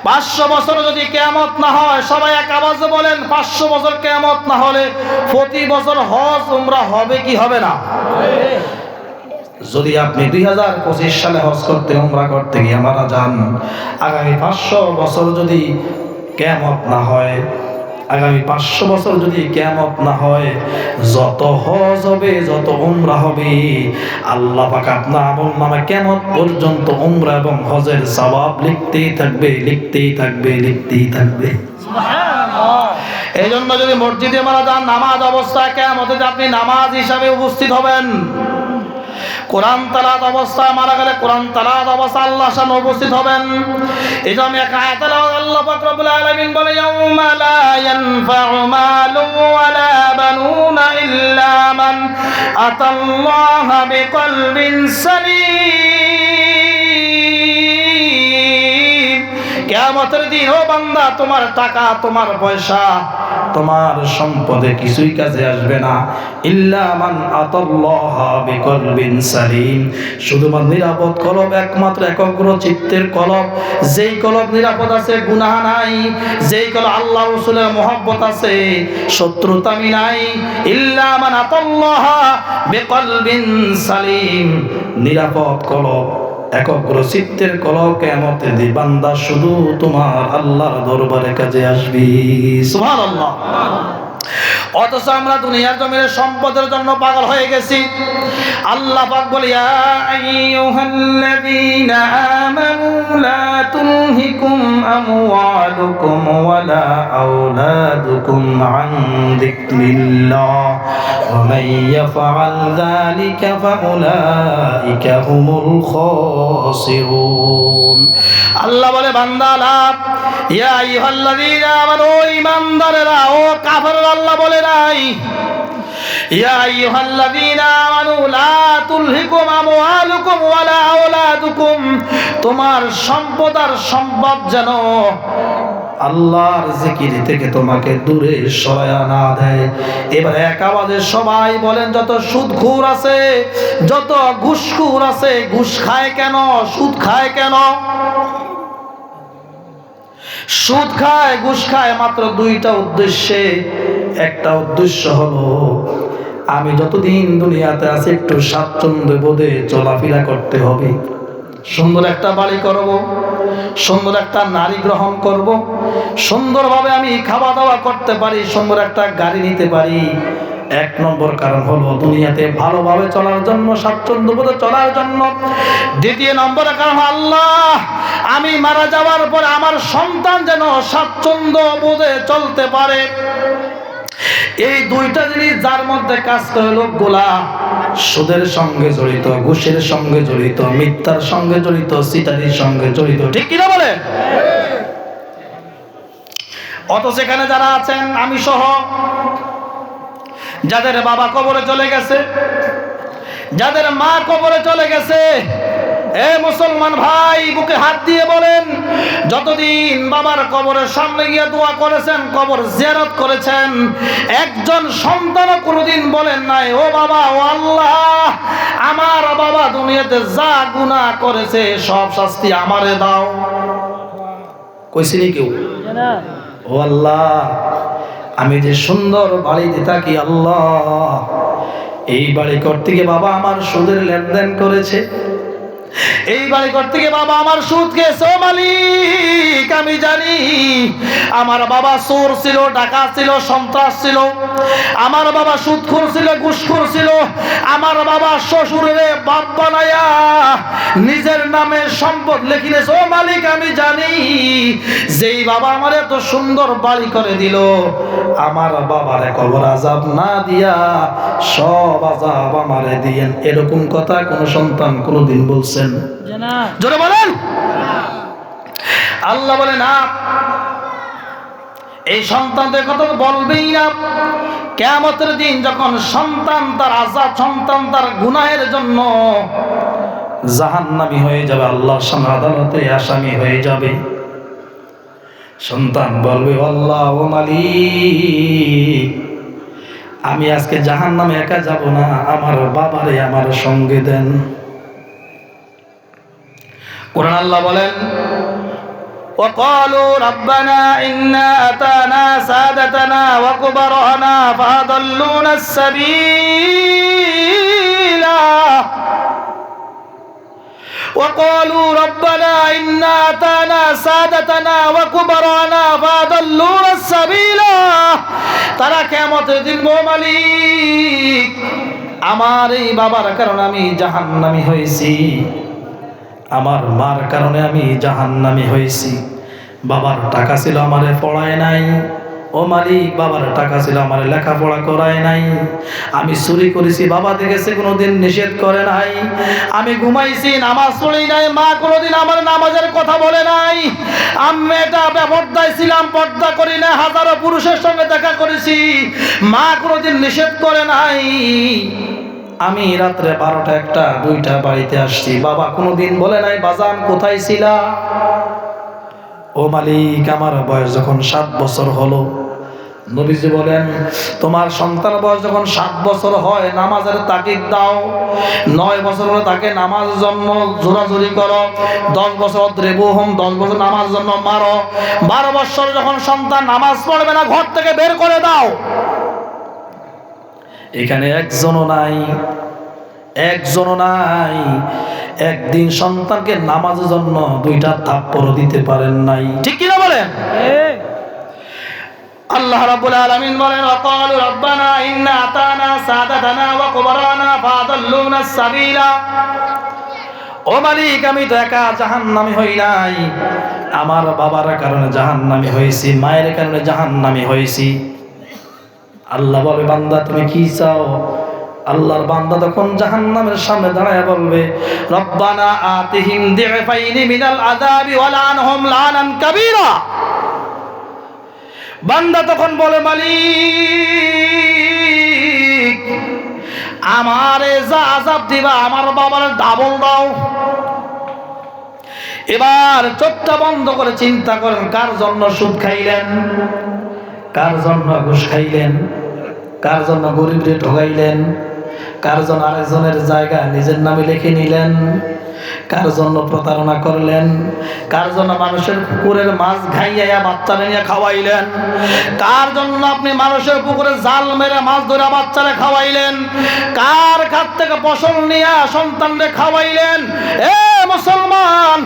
500 বছর যদি কিয়ামত না হয়, সবাই এক আওয়াজে বলেন, 500 বছর কিয়ামত না হলে প্রতি বছর হজ উমরা হবে কি হবে না? যদি আপনি 2025 সালে হজ করতে উমরা করতে গিয়ে মারা যান, আগামী 500 বছর যদি কিয়ামত না হয়, আগামী 500 বছর যদি কিয়ামত না হয়, যত হজ হবে, যত উমরা হবে, আল্লাহ পাক আপনার আমলনামা কিয়ামত পর্যন্ত উমরা এবং হজের সওয়াব লিখতেই থাকবে, লিখতেই থাকবে, লিখতেই থাকবে। সুবহানাল্লাহ। এই জন্য যদি মসজিদে মারা যান, নামাজ অবস্থায় কিয়ামতে আপনি নামাজ হিসাবে উপস্থিত হবেন। কোরআন তেলাওয়াত অবস্থায় মারা গেলে কোরআন তেলাওয়াত অবস্থায় আল্লাহর সামনে উপস্থিত হবেন। এই জন্য এক আয়াতে আল্লাহ পাক রব্বুল আলামিন বলে, ইয়াউমা লা ইয়ানফা'ু মালুন ওয়ালা বানুনা ইল্লা মান আতাল্লাহা বিকলবিন সালিম। কিয়ামতের দিন ও বান্দা তোমার টাকা, তোমার পয়সা, তোমার সম্পদে কিছুই কাজে আসবে না। ইল্লা মান আতাল্লাহ বিকলবিন সালিম, শুধুমাত্র নিরাপদ কলব, একমাত্র একাগ্র চিত্তের কলব, যেই কলব নিরাপদ আছে, গুনাহ নাই, যেই কলব আল্লাহ রাসূলের মহব্বত আছে, শত্রুতামি নাই। ইল্লা মান আতাল্লাহ বিকলবিন সালিম, নিরাপদ কলব, একাগ্র চিত্তের কলব, কিয়ামতের দিন বান্দা শুধু তোমার আল্লাহর দরবারে কাজে আসবি। সুবহানাল্লাহ। অথচ আমরা দুনিয়ার জমিনের সম্পদের জন্য পাগল হয়ে গেছি। আল্লাহ পাক বলে, ইয়া আইয়ুহাল্লাযীনা আমানু লা তুলহিকুম আমওয়ালুকুম ওয়ালা আওলাদুকুম আন যিকরিল্লাহ ওয়া মান ইয়াফআল যালিকা ফাউলাইকা হুমুল খাসিরুন। আল্লাহ বলে, বান্দারা, ইয়া আইয়ুহাল্লাযীনা আমানু, ঈমানদারেরা, ও কাফেররা, আল্লাহ বলে নাই, ইয়া আইয়ুহাল্লাযীনা আমানু লা তুলহিকুম আমওয়ালুকুম ওয়ালা আওলাদুকুম, তোমার সম্পদ আর সম্পদ যেন আল্লাহর জিকির থেকে তোমাকে দূরে সরায়া না দেয়। এবার এক আওয়াজে সবাই বলেন, যত সুদখোর আছে, যত ঘুষখোর আছে, ঘুষ খায় কেন, সুদ খায় কেন? সুদ খায়, ঘুষ খায় মাত্র দুইটা উদ্দেশ্যে। একটা উদ্দেশ্য হলো, আমি যতদিন দুনিয়াতে আছি একটু স্বাচ্ছন্দ্য বোধে চলাফেরা করতে হবে, সুন্দর একটা বাড়ি করব, সুন্দর একটা নারী গ্রহণ করব, সুন্দরভাবে আমি খাওয়া দাওয়া করতে পারি, সুন্দর একটা গাড়ি নিতে পারি। এক নম্বর কারণ হলো দুনিয়াতে ভালোভাবে চলার জন্য, স্বাচ্ছন্দ্য বোধে চলার জন্য। দ্বিতীয় নম্বরের কারণ, আল্লাহ, আমি মারা যাওয়ার পর আমার সন্তান যেন স্বাচ্ছন্দ্য বোধে চলতে পারে। এই দুইটা জিনিস যার মধ্যে কাজ করে লোকগুলা, সুদের সঙ্গে জড়িত, ঘুষের সঙ্গে জড়িত, মিথ্যার সঙ্গে জড়িত, সিটারির সঙ্গে জড়িত, ঠিক কিনা বলেন? অথচ এখানে যারা আছেন, আমি সহ, যাদের বাবা কবরে চলে গেছে, যাদের মা কবরে চলে গেছে, এ মুসলমান ভাই, বুকে হাত দিয়ে বলেন, যতদিন বাবার কবরের সামনে গিয়ে দোয়া করেছেন, কবর জিয়ারত করেছেন, একজন সন্তানও কোনোদিন বলেন নাই, ও বাবা, ও আল্লাহ, আমার বাবা দুনিয়াতে যা গুনাহ করেছে সব শাস্তি আমারে দাও। কইছিনি কেউ? ও আল্লাহ, আমি যে সুন্দর বাড়িতে থাকি, আল্লাহ, এই বাড়ি করতে গিয়ে বাবা আমার সুদের লেনদেন করেছে, এই বাড়ি করতে গিয়ে বাবা আমার সুদ খেয়েছে। ও মালিক, আমি জানি আমার বাবা চোর ছিল, ডাকাত ছিল, সন্ত্রাস ছিল, আমার বাবা সুদখোর ছিল, ঘুষখোর ছিল, আমার বাবা শ্বশুরে বাপ বানায়া নিজের নামে সম্পদ লিখিয়েছে। ও মালিক, আমি জানি যেই বাবা আমার এত সুন্দর বাড়ি করে দিল, আমার বাবারে কবর আযাব না দিয়া সব আযাব আমারে দিয়েন। এরকম কথা কোন সন্তান কোনদিন বলছেন? জোরে বলেন। আল্লাহ বলে না, এই সন্তানদের কথা বলবেই না। কিয়ামতের দিন যখন সন্তান তার আযাব, সন্তান তার গুনাহের জন্য জাহান্নামী হয়ে যাবে, আল্লাহর সামনে আদালতে আসামি হয়ে যাবে, সন্তান বলবে, আল্লাহ, ও মালিক, আমি আজকে জাহান্নামে একা যাব না, আমার বাবারে আমার সঙ্গে দেন। কোরআন আল্লাহ বলেন, وقالوا ربنا إنا أطعنا سادتنا وكبراءنا فأضلونا السبيل وقالوا ربنا إنا أطعنا سادتنا وكبراءنا فأضلونا السبيل। তারা কিয়ামতের দিন, ও মালিক, আমার এই বাবার কারণে আমি জাহান্নামী হয়েছি, আমার মার কারণে আমি জাহান্নামী হয়েছি, বাবার টাকা ছিল আমারে পড়ায় নাই, ও মালিক, বাবার টাকা ছিল আমারে লেখাপড়া করায় নাই, আমি চুরি করেছি, বাবা দেখেছে, কোনোদিন নিষেধ করে নাই, আমি ঘুমাইছি, নামাজ পড়ি নাই, মা কোনোদিন আমার নামাজের কথা বলে নাই, আমি এটা বেপরদায় ছিলাম, পর্দা করি না, হাজারো পুরুষের সঙ্গে দেখা করেছি, মা কোনোদিন নিষেধ করে নাই, আমি রাত্রে 12টা, 1টা, 2টা বাড়িতে আসছি, বাবা কোনোদিন বলে নাই, বাজান কোথায় ছিলা? ও মালিক, আমার বয়স যখন 7 বছর হলো, নবীজি বলেন তোমার সন্তান বয়স যখন 7 বছর হয় নামাজের তাকিদ দাও। 9 বছর হলে তাকে নামাজের জন্য জোরাজুরি করো। 10 বছর দ্রেবুহুম, 10 বছর নামাজের জন্য মারো। 12 বছর যখন সন্তান নামাজ পড়বে না ঘর থেকে বের করে দাও। এখানে একজনও নাই, একজনও নাই একদিন সন্তানকে নামাজের জন্য 2টা থাপ্পড় দিতে পারেন নাই, ঠিক কিনা বলেন? আল্লাহ রাব্বুল আলামিন বলেন ওয়াকালু রাব্বানা ইন্না আতানা সাদাতানা ওয়া কুবরানা ফাদাল্লুনা সাবিলা। ও মালিক, আমি তো একা জাহান্নামী হই নাই, আমার বাবার কারণে জাহান্নামী হয়েছি, মায়ের কারণে জাহান্নামী হয়েছি। আল্লাহ বলে বান্দা তুমি কি চাও? আল্লাহর বান্দা তখন জাহান্নামের সামনে দাঁড়ায় বলবে রব্বানা আতিহিম দিফাইনি মিনাল আযাবি ওয়া লানহুম লানান কাবীরা। বান্দা তখন বলে মালিক আমারে যা আযাব দিবা আমার বাবার ডাবল দাও। এবার চোখটা বন্ধ করে চিন্তা করেন, কার জন্য সুদ খাইলেন, কার জন্য ঘুষ খাইলেন, কার জন্য গরিবরে ঠকাইলেন, কার জন্য আরেকজনের জায়গা নিজের নামে লিখে নিলেন, কার জন্য প্রতারণা করলেন, কার জন্য মানুষের পুকুরের মাছ ঘাইয়া বাচ্চারা নিয়ে খাওয়াইলেন, কার জন্য আপনি মানুষের পুকুরে জাল মেরে মাছ ধরে বাচ্চারা খাওয়াইলেন, কার কাছ থেকে ফসল নিয়ে সন্তানদের খাওয়াইলেন। এ মুসলমান,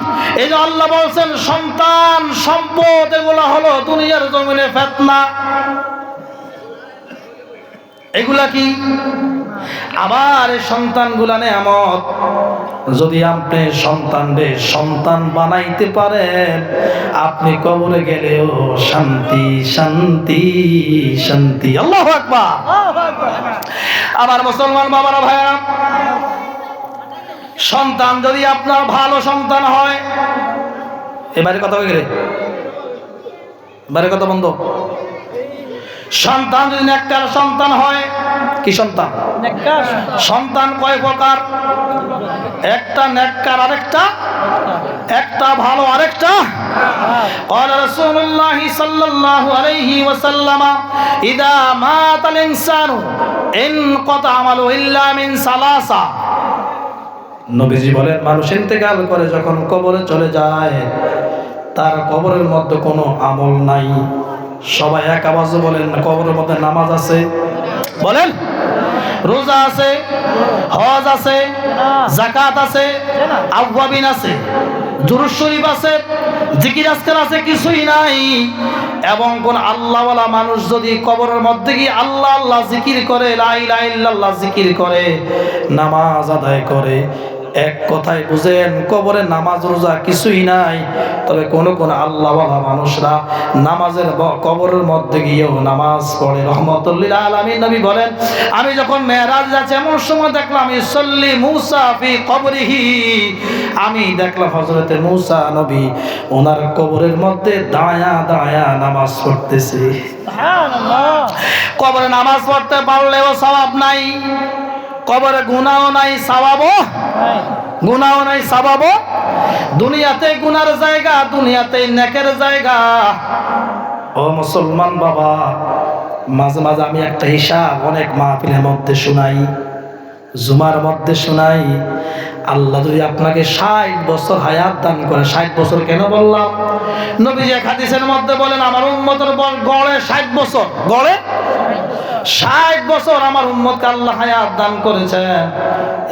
এই যে আল্লাহ বলছেন সন্তান সম্পদ এগুলো হলো দুনিয়ার জমিনে ফিতনা, এগুলা কি? আবার এই সন্তানগুলা নেয়ামত। যদি আপনি সন্তানদের সন্তান বানাইতে পারেন আপনি কবরে গেলেও শান্তি শান্তি শান্তি। আল্লাহু আকবার। আমার মুসলমান বাবারা ভাইরা, সন্তান যদি আপনার ভালো সন্তান হয়, এবারে কথা হয়ে গেলে এবারে কথা বন্ধ। সন্তান যদি নেককার সন্তান হয়, কি সন্তান? নেককার সন্তান। কয় প্রকার? একটা নেককার, আরেকটা একটা ভালো, আরেকটা قال رسول الله صلى الله عليه وسلم اذا مات الانسان انقطع عمله الا من ثلاثه। নবীজি বলেন মানুষ ইন্তেকাল করে যখন কবরে চলে যায় তার কবরের মধ্যে কোনো আমল নাই। সবাই এক আওয়াজে বলেন কবরের মধ্যে নামাজ আছে, বলেন রোজা আছে, হজ আছে, যাকাত আছে, আওয়াবিন আছে, দুরূদ শরীফ আছে, জিকির আজকার আছে, কিছুই নাই। এবং কোন আল্লাহওয়ালা মানুষ যদি কবরের মধ্যে গিয়ে আল্লাহ আল্লাহ জিকির করে, লা ইলাহা ইল্লাল্লাহ জিকির করে, নামাজ আদায় করে, এক কথায় বুঝেন কবরে নামাজ রোজা কিছুই নাই। তবে কোন কোন আল্লাহওয়ালা মানুষরা নামাজের কবরের মধ্যে গিয়েও নামাজ পড়ে। রহমতুল্লিল আলামিন নবী বলেন আমি যখন মেরাজ যাচ্ছি এমন সময় দেখলাম ইসল্লি মূসা ফি কবরিহি, আমি দেখলাম হযরতে মূসা নবী ওনার কবরের মধ্যে দাঁড়ায়া দাঁড়ায়া নামাজ পড়তেছে। সুবহানাল্লাহ। কবরে নামাজ পড়তে পারলেও সওয়াব নাই, কবরে গুনাহও নাই, সওয়াবও নাই, গুনাহও নাই, সওয়াবও। দুনিয়াতে গুনার জায়গা, দুনিয়াতে নেকের জায়গা। ও মুসলমান বাবা, মাঝে মাঝে আমি একটা হিসাব অনেক মাহফিলের মধ্যে শুনাই, জুমার মধ্যে শুনাই। আল্লাহ যদি আপনাকে 60 বছর হায়াত দান করে, 60 বছর কেন বললাম? নবীজি হাদিসের মধ্যে বলেন আমার উম্মতের গড়ে 60 বছর, গড়ে 60 বছর আমার উম্মতকে আল্লাহ হায়াত দান করেছে।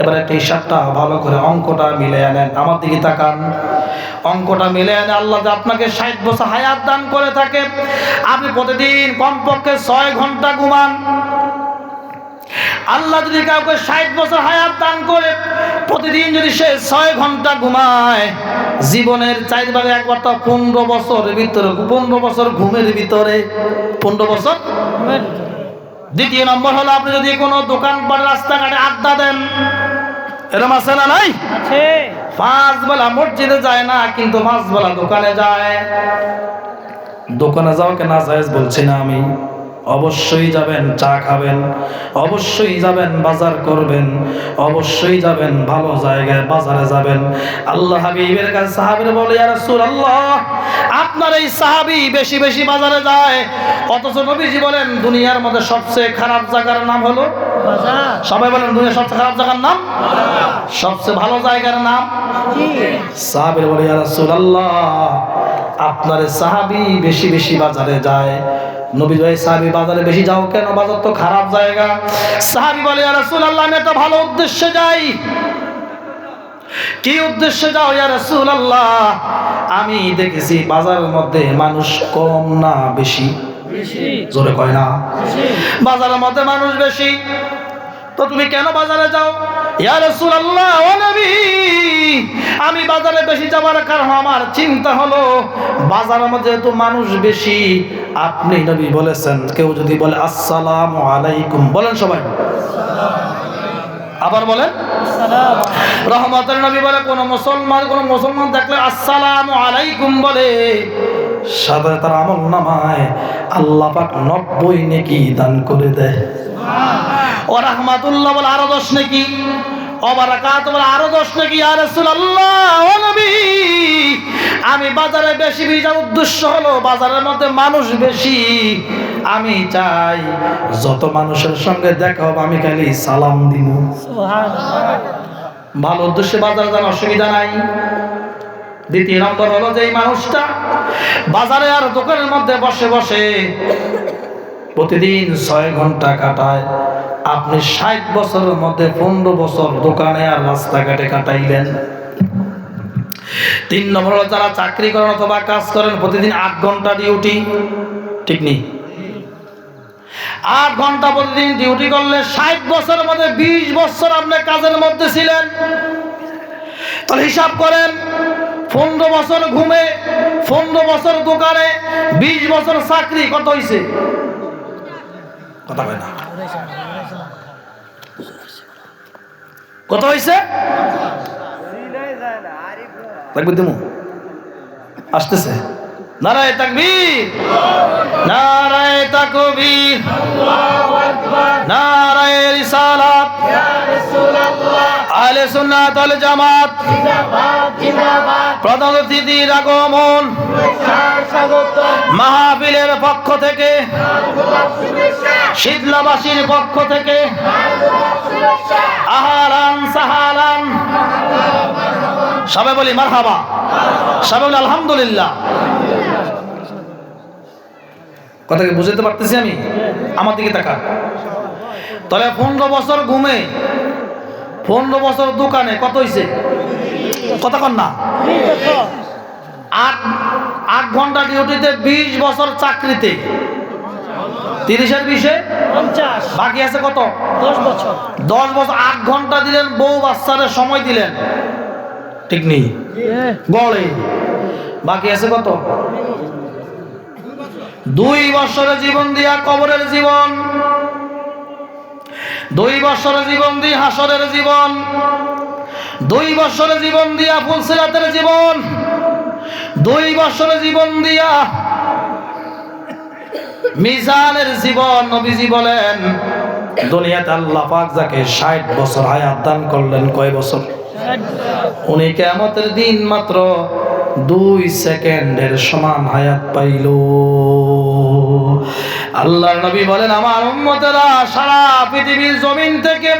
এবারে এই হিসাবটা ভালো করে অঙ্কটা মিলে আনেন, আমার দিকে তাকান, অঙ্কটা মিলে আনে। আল্লাহ যে আপনাকে 60 বছর হায়াত দান করে থাকে, আপনি প্রতিদিন কমপক্ষে 6 ঘন্টা ঘুমান। আল্লাহ যদি কাউকে 60 বছর হায়াত দান করে প্রতিদিন যদি সে 6 ঘন্টা ঘুমায়, জীবনের 4 ভাগে 1 বার, 15 বছরের ভিতরে, 15 বছর ঘুমের ভিতরে, 15 বছর ঘুমের ভিতরে। দ্বিতীয় নম্বর হলো আপনি যদি কোনো দোকানপাট রাস্তাঘাটে আড্ডা দেন, এরকম আছে না নাই? আছে। 5 বেলা মসজিদে যায় না কিন্তু 5 বেলা দোকানে যায়। দোকানে যাওয়াকে না জায়েজ বলছি না আমি, অবশ্যই যাবেন চা খাবেন, অবশ্যই যাবেন বাজার করবেন, অবশ্যই যাবেন ভালো জায়গায় বাজারে যাবেন। আল্লাহ হাবিবের কাছে সাহাবীরা বলে, ইয়া রাসূলুল্লাহ, আপনার এই সাহাবী বেশি বেশি বাজারে যায়, অথচ নবীজি বলেন দুনিয়ার মধ্যে সবচেয়ে খারাপ জায়গার নাম হলো বাজার। সবাই বলেন দুনিয়ার সবচেয়ে খারাপ জায়গার নাম বাজার, সবচেয়ে ভালো জায়গার নাম কি? সাহাবীরা বলে, ইয়া রাসূলুল্লাহ, আপনার সাহাবী বেশি বেশি বাজারে যায়। নবী ভাই, সাহাবী বাজারে বেশি যাও কেন? বাজার তো খারাপ জায়গা। সাহাবী বলে, ইয়া রাসূলুল্লাহ, আমি একটা ভালো উদ্দেশ্যে যাই। কি উদ্দেশ্যে যাও ইয়া রাসূলুল্লাহ? আমি দেখেছি বাজারের মধ্যে মানুষ কম না বেশি? বেশি। জোরে কয় না? বেশি। বাজারের মধ্যে মানুষ বেশি, তো তুমি কেন বাজারে যাও? ইয়া রাসূলুল্লাহ, ও নবী, আমি বাজারে বেশি যাওয়ার কারণ আমার চিন্তা হলো বাজারের মধ্যে তো মানুষ বেশি, আপনি নবী বলেছেন কেউ যদি বলে আসসালামু আলাইকুম, বলেন সবাই, আবার বলেন রহমতের নবী বলে কোন মুসলমান দেখলে আসসালামু আলাইকুম বলে, সাথে তার আমল নামায় আল্লাহ পাক 90 নেকি দান করে দেয়। ও রাহমাতুল্লাহ বলে আরো 10 নেকি, ও বারাকাত বলে আরো 10 নেকি। ইয়া রাসূলুল্লাহ, ও নবী, আমি বাজারে বেশি যাওয়ার উদ্দেশ্য হলো বাজারের মধ্যে মানুষ বেশি, আমি চাই যত মানুষের সঙ্গে দেখা হবে আমি খালি সালাম দিব। সুবহানাল্লাহ। ভালো উদ্দেশ্যে বাজারে যাওয়ার অসুবিধা নাই। দ্বিতীয় নম্বর হলো যে এই মানুষটা বাজারে আর দোকানের মধ্যে বসে বসে প্রতিদিন 6 ঘন্টা কাটায়, আপনি 60 বছরের মধ্যে 15 বছর দোকানে আর রাস্তাঘাটে কাটাইলেন। 3 নম্বর হলো যারা চাকরি করেন অথবা কাজ করেন প্রতিদিন 8 ঘন্টা ডিউটি, ঠিক নেই? 8 ঘন্টা প্রতিদিন ডিউটি করলে 60 বছরের মধ্যে 20 বছর আপনি কাজের মধ্যে ছিলেন। তাহলে হিসাব করেন, 15 বছর ঘুমে, 15 বছর দোকানে, 20 বছর চাকরি, কত হয়েছে? কথা হয় না, কত হয়েছে? আসতেছে নারায়ে তাকবীর, নারায়ে তাকবীর, নারায়ে রিসালাত, ইয়া রাসূলুল্লাহ, আহলে সুন্নাত ওয়াল জামাত জিন্দাবাদ জিন্দাবাদ। প্রধান অতিথির আগমন, মাহফিলের পক্ষ থেকে, শীতলাবাসীর পক্ষ থেকে আহলান সাহালান, সবাই বলি মারহাবা, সবাই বলি আলহামদুলিল্লাহ। কথা কি বুঝতে পারতেছি আমি? আমার দিকে তাকা। তাহলে 15 বছর ঘুমে, 15 বছর দোকানে, কত হয়েছে? কথা কন না। 8 ঘন্টা ডিউটিতে, 20 বছর চাকরিতে, 30 এর 20 50, বাকি আছে কত? 10 বছর। 10 বছর 8 ঘন্টা দিলেন, বউ বাচ্চাদের সময় দিলেন, ঠিক নেই? গড়ে বাকি আছে কত? 2 বছরের জীবন দিয়া কবরের জীবন, 2 বছরের জীবন দিয়ে হাসরের জীবন, 2 বছরের জীবন দিয়া ফুলসিরাতের জীবন, 2 বছরের জীবন দিয়া মিজানের জীবন। নবীজি বলেন দুনিয়াতে আল্লাহ পাক যাকে 60 বছর হায়াত দান করলেন, কয় বছর? উনি কিয়ামতের দিন মাত্র 2 সেকেন্ডের সমান হায়াত পাইল। আল্লাহর নবী বলেন আমার উম্মতেরা সারা পৃথিবীর জমিন থেকে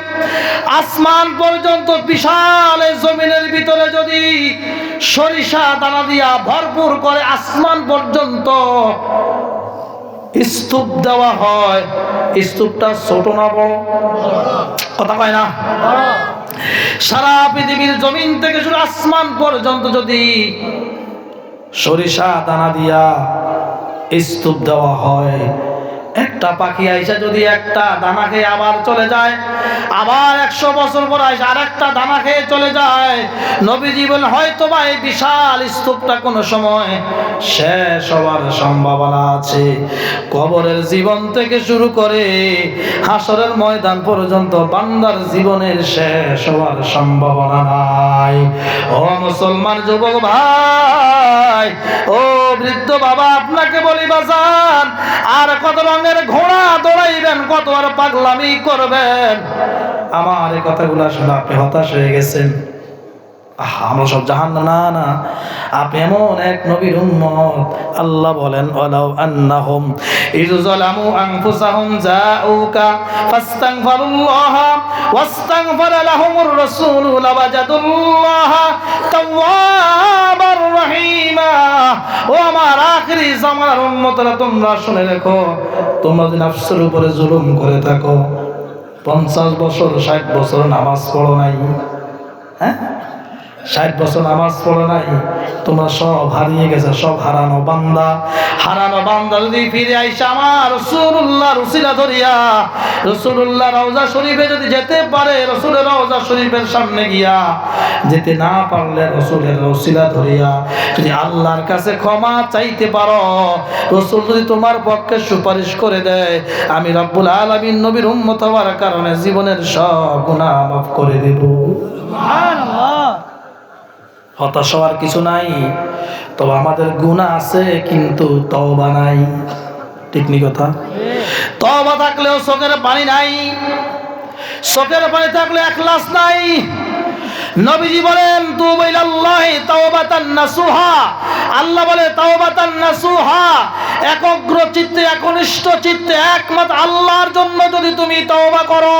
আসমান পর্যন্ত বিশাল এই জমিনের ভিতরে যদি সরিষা দানা দিয়া ভরপুর করে আসমান পর্যন্ত স্তূপ দেওয়া হয়, স্তূপটা ছোট না বড়? কথা কয় না? সারা পৃথিবীর জমিন থেকে শুরু আসমান পর্যন্ত যদি সরিষা দানা দিয়া স্তূপ দেওয়া হয়, একটা পাখি আইসা যদি একটা দানা খেয়ে আবার চলে যায়, আবার 100 বছর পর আইসা আর একটা দানা খেয়ে চলে যায়, নবীজি বলেন হয়তো বা এই বিশাল স্তূপটা কোনো সময় শেষ হওয়ার সম্ভাবনা আছে। কবরের জীবন থেকে শুরু করে হাসরের ময়দান পর্যন্ত বান্দার জীবনের শেষ হওয়ার সম্ভাবনা নাই। ও মুসলমান যুবক ভাই, ও বৃদ্ধ বাবা, আপনাকে বলি বাজান, আর কত রঙ রঙের ঘোড়া দৌড়াইবেন, কত আর পাগলামি করবেন। আমার এই কথাগুলো শুনে আপনি হতাশ হয়ে গেছেন, আমরা সব জাহান্নাম। না না, আপনি এমন এক নবীর উম্মত। আল্লাহ বলেন ওয়ালাউ আন্নাহুম ইয যালামু আনফুসাহুম জাউকা ফাস্তাগফিরুল্লাহ ওয়াস্তাগফারা লাহুমুর রাসূলু লাওয়াজাদুল্লাহা তাওয়াবার রহিমা। ও আমার আখিরি জামানার উম্মতরা, তোমরা শুনে রেখো, তোমরা যদি নফসের উপরে জুলুম করে থাকো, 50 বছর 60 বছর নামাজ পড়ো নাই, হ্যাঁ 60 বছর নামাজ পড়ো নাই, তোমরা সব হারিয়ে গেছে, সব হারানো বান্দা। হারানো বান্দা যদি ফিরে আইসা আমার রাসূলুল্লাহর উসিলা ধরিয়া রাসূলুল্লাহ রওজা শরীফে যদি যেতে পারে, রাসূলের রওজা শরীফের সামনে গিয়া, যেতে না পারলে রাসূলের উসিলা ধরিয়া যদি আল্লাহর কাছে ক্ষমা চাইতে পারো, রাসূল যদি তোমার পক্ষে সুপারিশ করে দেয়, আমি রব্বুল আলামিন নবীর উম্মত হওয়ার কারণে জীবনের সব গুনাহ মাফ করে দেব। সুবহানাল্লাহ। হতাশ হওয়ার কিছু নাই, তবে আমাদের গুনাহ আছে কিন্তু তওবা নাই। ঠিক নি কথা? তওবা থাকলেও চোখের পানি নাই, চোখের পানি থাকলে ইখলাস নাই। নবীজি বলেন তুবু ইলাল্লাহি তাওবাতান নাসুহা। আল্লাহ বলে তাওবাতান নাসুহা, একগ্র চিত্তে, একনিষ্ঠ চিত্তে, একমাত্র আল্লাহর জন্য যদি তুমি তওবা করো,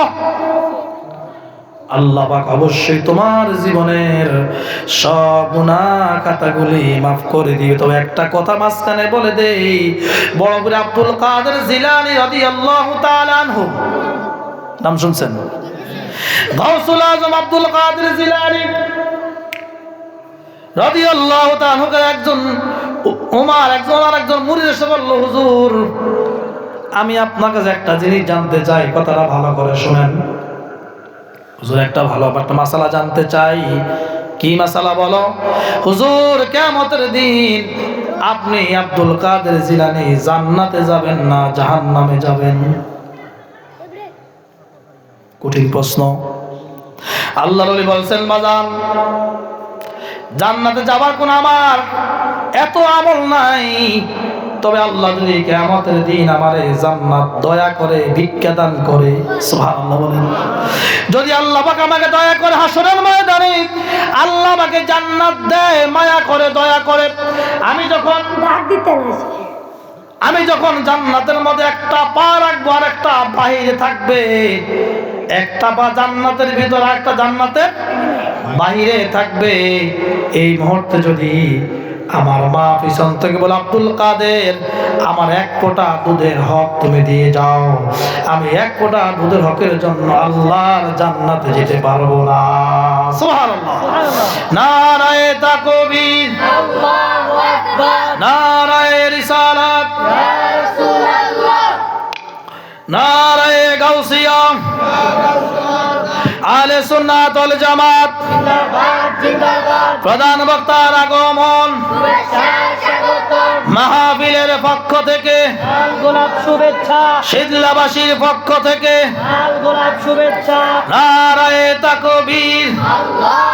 আল্লাহ পাক অবশ্যই তোমার জীবনের সব গুনাহ খাতাগুলি মাফ করে দিবে। তবে একটা কথা মাঝখানে বলে দেই, বড় পীর আব্দুল কাদের জিলানী রাদিয়াল্লাহু তাআলা আনহু, নাম শুনছেন? গাউসুল আজম আব্দুল কাদের জিলানী রাদিয়াল্লাহু তাআলা আনহু একজন আরেকজন মুরিদ এসে বলল, হুজুর আমি আপনার কাছে একটা জিনিস জানতে চাই, কথাটা ভালো করে শুনেন। হুজুর একটা মাসালা জানতে চাই। কি মাসালা বলো? হুজুর কিয়ামতের দিন আপনি আব্দুল কাদের জিলানী জান্নাতে যাবেন না জাহান্নামে যাবেন? কঠিন প্রশ্ন। আল্লাহর ওলি বলছেন, বাজান জান্নাতে যাবার কোন আমার এত আমল নাই, তবে আল্লাহ যদি কিয়ামতের দিন আমারে জান্নাত দয়া করে ভিক্ষা দান করে, সুবহানাল্লাহ বলেন, যদি আল্লাহ পাক আমাকে দয়া করে হাসরের ময়দানে আল্লাহ আমাকে জান্নাত দেয়, মায়া করে, দয়া করে, আমি যখন জান্নাতের মধ্যে একটা পা রাখবো আর একটা বাহিরে থাকবে, একটা পা জান্নাতের ভিতরে একটা জান্নাতের বাহিরে থাকবে, এই মুহূর্তে যদি আমার মা পিছন থেকে বলে, আব্দুল কাদের আমার এক ফোঁটা দুধের হক তুমি দিয়ে যাও, আমি এক ফোঁটা দুধের হকের জন্য আল্লাহর জান্নাতে যেতে পারবো না। সুবহানাল্লাহ। নারায়ে তাকবীর, আল্লাহু আকবার, নারায়ে রিসালাত, ইয়া রাসূলুল্লাহ, নারায়ে গাউসিয়া, আহলে সুন্নাত ওয়াল জামাত জিন্দাবাদ জিন্দাবাদ। প্রধান বক্তার আগমন, শুভেচ্ছা স্বাগতম। মাহফিলের পক্ষ থেকে লাল গোলাপ শুভেচ্ছা, শীতলাবাসীর পক্ষ থেকে লাল গোলাপ শুভেচ্ছা। নারায়ে তাকবীর, আল্লাহ